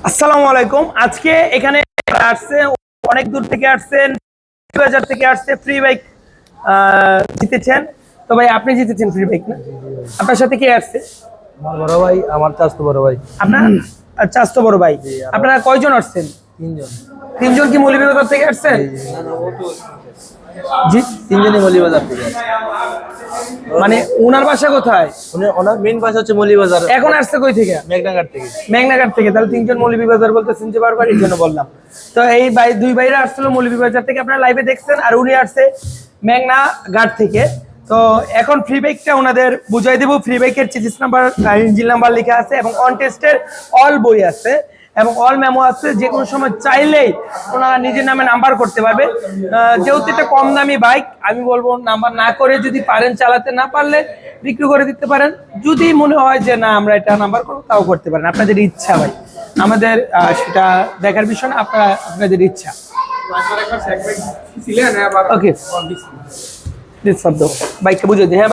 আসসালামু আলাইকুম। আজকে এখানে আসছে অনেক দূর থেকে আসছেন, বাজার থেকে আসছে ফ্রি বাইক জিতেছেন। তো ভাই আপনি জিতেছেন ফ্রি বাইক না? আপনার সাথে কে আসছে? আমার বড় ভাই, আমার চাচাতো বড় ভাই। আপনার চাচতো বড় ভাই। আপনারা কয়জন আসছেন? তিনজন। তিনজন কি মৌলভীবাজার থেকে আসছেন? জি, তিনজনই মৌলভীবাজার থেকে। মানে ওনার বাসা কোথায়? ওনার মেইন বাসা হচ্ছে মৌলভীবাজার। এখন আসছে কই থেকে? মেঘনাঘাট থেকে। মেঘনাঘাট থেকে। তাহলে তিনজন মৌলভীবাজার বলতেছেন যে বারবার, এই জন্য বললাম। তো এই ভাই দুই ভাইরা আসছিল মৌলভীবাজার থেকে, আপনারা লাইভে দেখছেন, আর উনি আসছে মেঘনাঘাট থেকে। তো এখন ফ্রি বাইকটা ওনাদের বুঝাই দেবো। ফ্রি বাইকের চেসিস নাম্বার, ইঞ্জিন নাম্বার লেখা আছে এবং অন টেস্টের অল বই আছে এবং অল মেমো আছে। যে কোনো সময় চাইলেই ওনারা নিজের নামে নাম্বার করতে পারবে। যেহেতু এটা কম দামি বাইক, আমি বলবো নাম্বার না করে, যদি পারেন চালাতে, না পারলে বিক্রি করে দিতে পারেন। যদি মনে হয় যে না আমরা এটা নাম্বার করবো, তাও করতে পারেন, আপনাদের ইচ্ছা ভাই। আমাদের সেটা দেখার বিষয় না, আপনাদের ইচ্ছা। ওকে, শব্দ বাইকটা বুঝে দিই। হ্যাঁ।